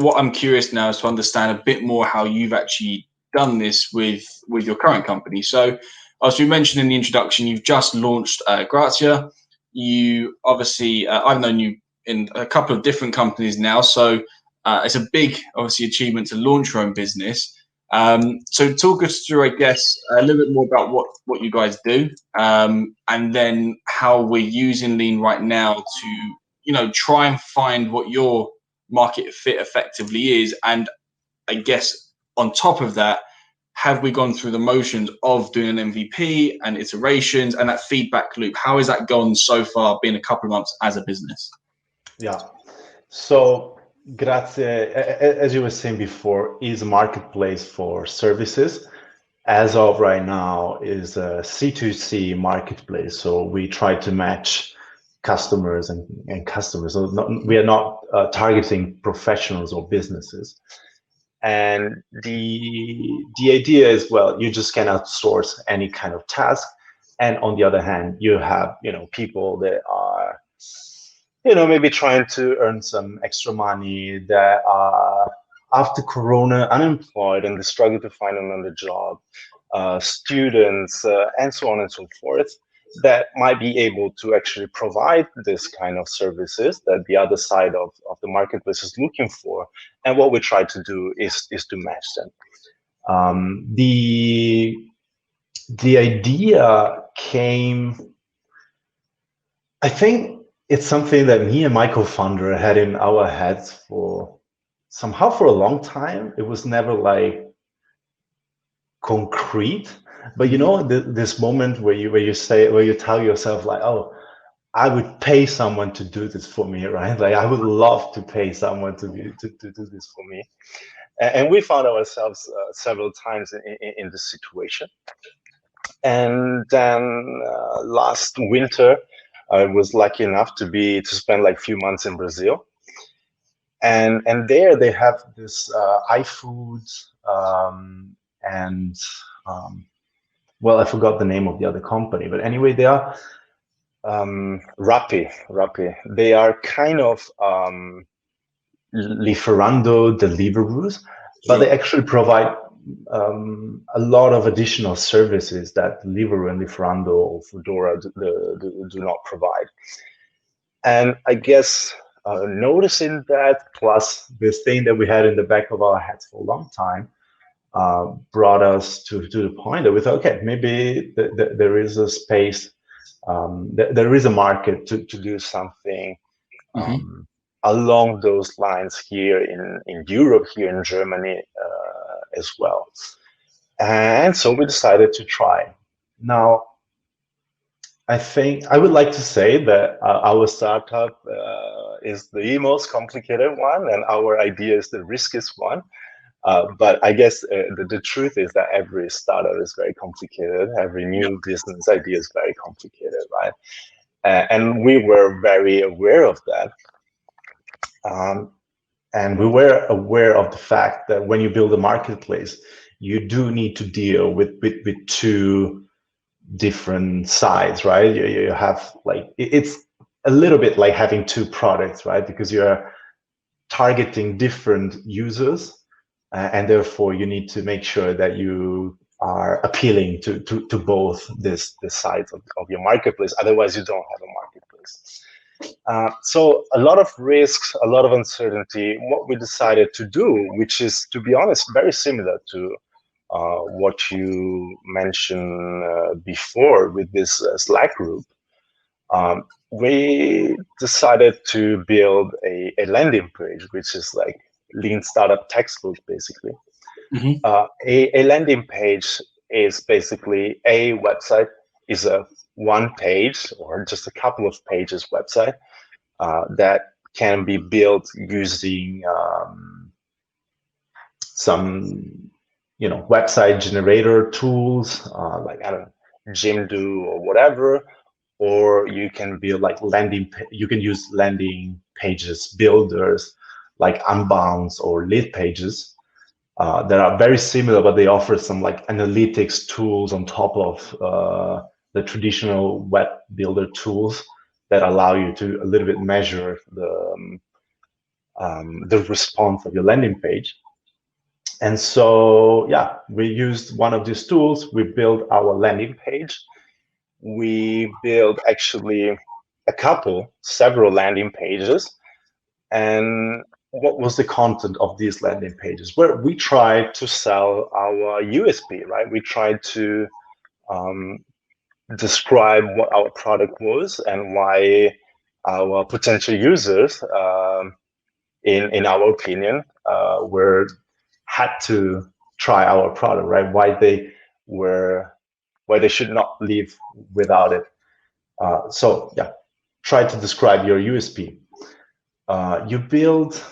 what I'm curious now is to understand a bit more how you've actually done this with your current company. So, as we mentioned in the introduction, you've just launched Grazia. You obviously, I've known you in a couple of different companies now, so it's a big, obviously, achievement to launch your own business. So talk us through, I guess, a little bit more about what you guys do, and then how we're using Lean right now to, try and find what your market fit effectively is. And I guess on top of that, have we gone through the motions of doing an MVP and iterations and that feedback loop? How has that gone so far, being a couple of months as a business? Yeah. So Grazie, as you were saying before, is a marketplace for services. As of right now, is a C2C marketplace. So we try to match customers and customers. So we are not targeting professionals or businesses. And the idea is, well, you just can outsource any kind of task. And on the other hand, you have, people that are, maybe trying to earn some extra money, that are after Corona unemployed and they struggle to find another job, students, and so on and so forth, that might be able to actually provide this kind of services that the other side of the marketplace is looking for. And what we try to do is to match them. The idea came, I think it's something that me and my co-founder had in our heads for a long time. It was never like concrete, but this moment where you tell yourself like, oh, I would pay someone to do this for me, right? Like I would love to pay someone to do this for me. And we found ourselves several times in this situation. And then last winter, I was lucky enough to spend like a few months in Brazil. And there they have this iFood and well, I forgot the name of the other company, but anyway, they are Rappi. They are kind of Lieferando Deliveroo, but they actually provide a lot of additional services that Deliveroo and Lieferando or Foodora do not provide. And I guess noticing that, plus this thing that we had in the back of our heads for a long time, brought us to the point that we thought, okay, maybe there is a space, there is a market to do something along those lines here in Europe, here in Germany as well. And so we decided to try. Now, I think I would like to say that our startup is the most complicated one, and our idea is the riskiest one. But I guess the truth is that every startup is very complicated. Every new business idea is very complicated, right? And we were very aware of that. And we were aware of the fact that when you build a marketplace, you do need to deal with two different sides, right? You have like, it's a little bit like having two products, right? Because you're targeting different users, and therefore you need to make sure that you are appealing to both this sides of your marketplace. Otherwise, you don't have a marketplace. So a lot of risks, a lot of uncertainty. What we decided to do, which is, to be honest, very similar to what you mentioned before with this Slack group, we decided to build a landing page, which is like Lean Startup textbook, basically. A landing page is basically a website, is a one page or just a couple of pages website that can be built using some website generator tools like, I don't know, Jimdo or whatever, or you can build like you can use landing pages builders like Unbounce or Lead Pages that are very similar, but they offer some like analytics tools on top of the traditional web builder tools that allow you to a little bit measure the response of your landing page. And so, yeah, we used one of these tools. We built our landing page. We built actually several landing pages. And what was the content of these landing pages? Where we tried to sell our USP, right? We tried to describe what our product was and why our potential users, in our opinion, had to try our product, right? Why they should not leave without it. So yeah, try to describe your USP. You build,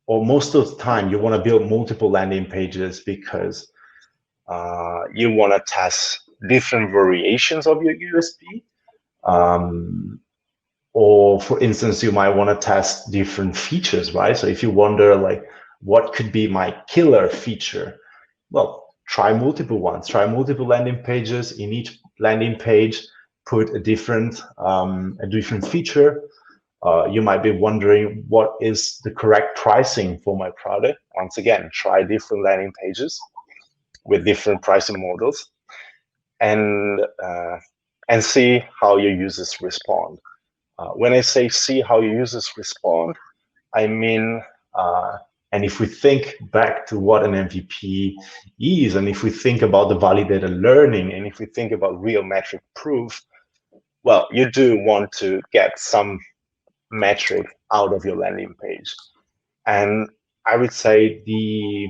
or most of the time, you want to build multiple landing pages because you want to test different variations of your USP. Or for instance, you might want to test different features, right? So if you wonder, like, what could be my killer feature? Well, try multiple ones, try multiple landing pages. In each landing page, put a different feature. You might be wondering, what is the correct pricing for my product? Once again, try different landing pages with different pricing models, and see how your users respond. When I say see how your users respond, I mean, and if we think back to what an MVP is, and if we think about the validated learning, and if we think about real metric proof, well, you do want to get some metric out of your landing page. And I would say the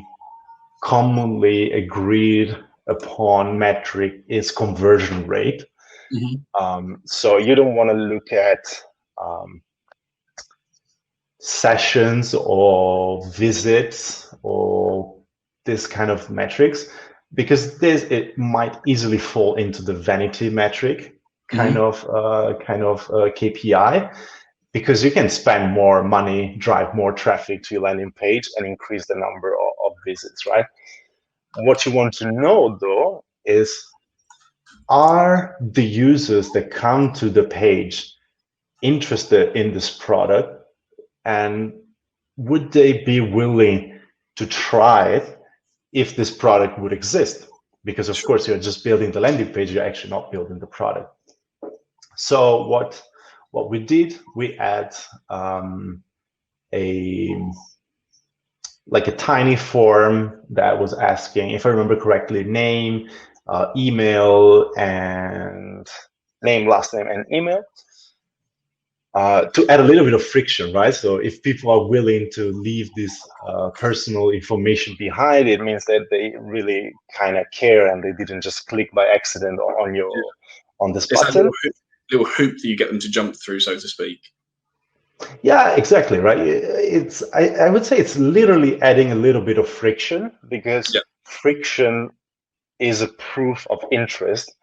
commonly agreed upon metric is conversion rate. Mm-hmm. So you don't want to look at sessions or visits or this kind of metrics, because it might easily fall into the vanity metric kind of KPI, because you can spend more money, drive more traffic to your landing page, and increase the number of visits, right? What you want to know, though, is, are the users that come to the page interested in this product, and would they be willing to try it if this product would exist? Because of course, you're just building the landing page, you're actually not building the product. So what we did, we add a tiny form that was asking, if I remember correctly, name, email, and name, last name, and email, to add a little bit of friction, right? So if people are willing to leave this personal information behind, it means that they really kind of care and they didn't just click by accident on this button. Little hoop that you get them to jump through, so to speak. Yeah, exactly, right. It's I would say it's literally adding a little bit of friction, because friction is a proof of interest.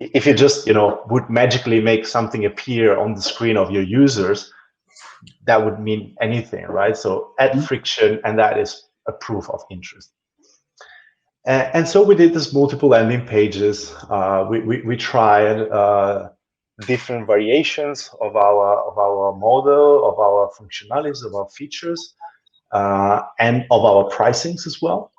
If you just would magically make something appear on the screen of your users, that would mean anything, right? So add friction, and that is a proof of interest. And so we did this multiple landing pages. We tried different variations of our model, of our functionalities, of our features, and of our pricings as well.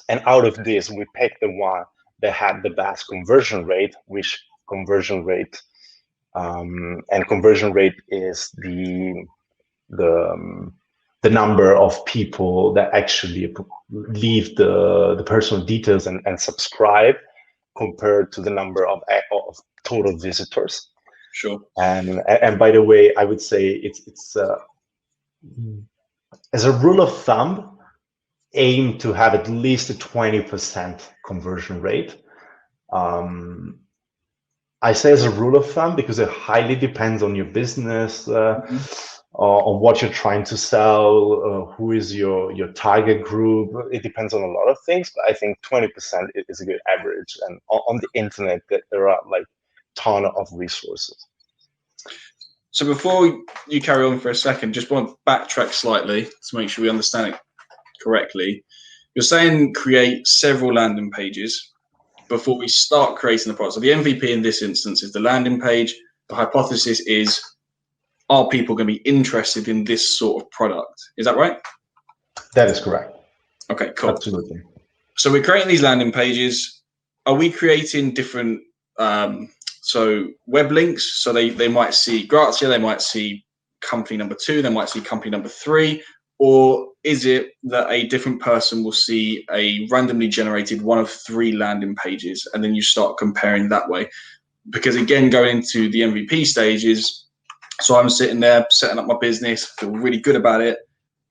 And out of this, we picked the one that had the best conversion rate, which conversion rate is the number of people that actually leave the personal details and subscribe, compared to the number of total visitors. Sure. And by the way, I would say it's as a rule of thumb, aim to have at least a 20% conversion rate. I say as a rule of thumb because it highly depends on your business, on what you're trying to sell, who is your target group. It depends on a lot of things, but I think 20% is a good average. And on the internet, there are like ton of resources. So before you carry on for a second, just want to backtrack slightly to make sure we understand it correctly. You're saying create several landing pages before we start creating the product. So the MVP in this instance is the landing page. The hypothesis is are people going to be interested in this sort of product? Is that right? That is correct. Okay, cool. Absolutely. So we're creating these landing pages. Are we creating different so web links? So they might see Grazia, they might see company number 2, they might see company number 3, or is it that a different person will see a randomly generated one of 3 landing pages, and then you start comparing that way? Because again, going into the MVP stages, so I'm sitting there setting up my business, feel really good about it.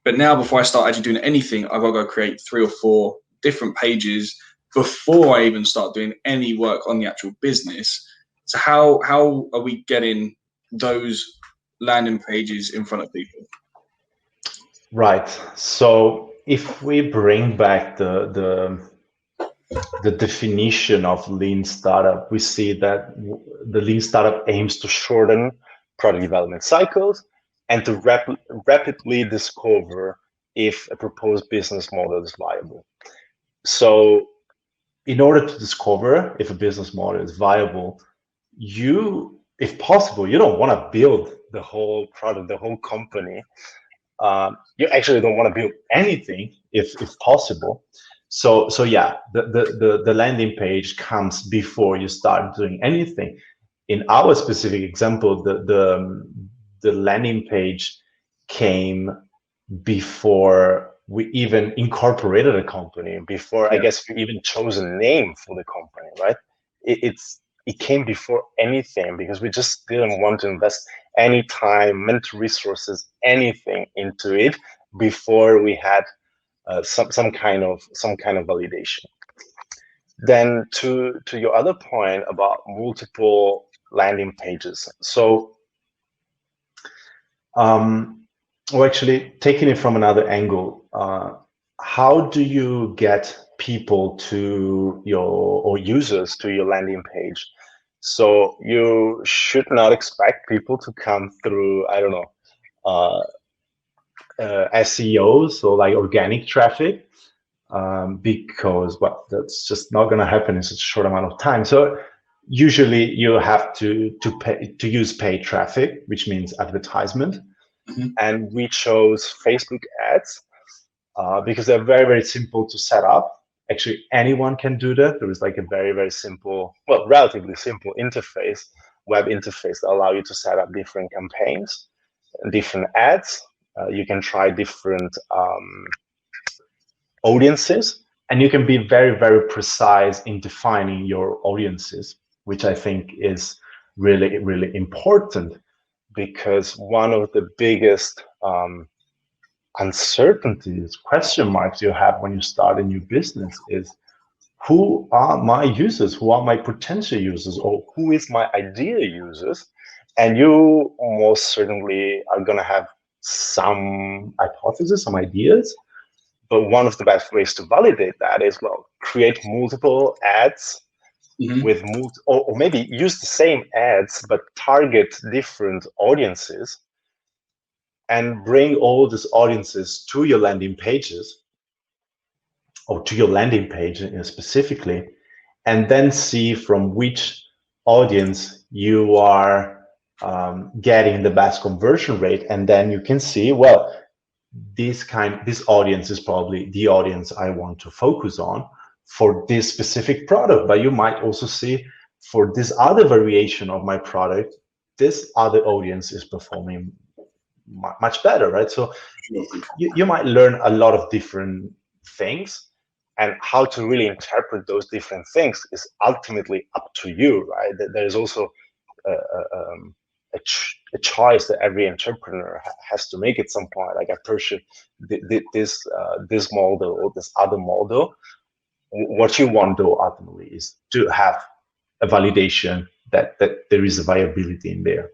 But now before I start actually doing anything, I've got to go create 3 or 4 different pages before I even start doing any work on the actual business. So how are we getting those landing pages in front of people? Right. So if we bring back the definition of lean startup, we see that the lean startup aims to shorten product development cycles and to rapidly discover if a proposed business model is viable. So in order to discover if a business model is viable, you, if possible, you don't want to build the whole product, the whole company. You actually don't want to build anything if possible. So yeah, the landing page comes before you start doing anything. In our specific example, the landing page came before we even incorporated a company, before I guess we even chose a name for the company, right? It came before anything, because we just didn't want to invest any time, mental resources, anything into it before we had some kind of validation. Then to your other point about multiple landing pages, so well, actually taking it from another angle, how do you get people to or users to your landing page? So you should not expect people to come through, I don't know, SEO, so like organic traffic, because well, that's just not going to happen in such a short amount of time. So usually you have to use paid traffic, which means advertisement. And we chose Facebook ads because they're very, very simple to set up. Actually, anyone can do that. There is like a very, very simple, well, relatively simple interface, web interface that allow you to set up different campaigns, different ads. You can try different audiences, and you can be very, very precise in defining your audiences, which I think is really, really important, because one of the biggest uncertainties, question marks you have when you start a new business is, who are my users? Who are my potential users? Or who is my ideal users? And you most certainly are going to have some hypotheses, some ideas. But one of the best ways to validate that is, well, create multiple ads with or maybe use the same ads, but target different audiences and bring all these audiences to your landing pages, or to your landing page specifically, and then see from which audience you are getting the best conversion rate. And then you can see, well, this audience is probably the audience I want to focus on for this specific product. But you might also see, for this other variation of my product, this other audience is performing much better, right? So you might learn a lot of different things, and how to really interpret those different things is ultimately up to you, right? There's also a choice that every entrepreneur has to make at some point. Like, I purchase this model or this other model. What you want, though, ultimately, is to have a validation that there is a viability in there.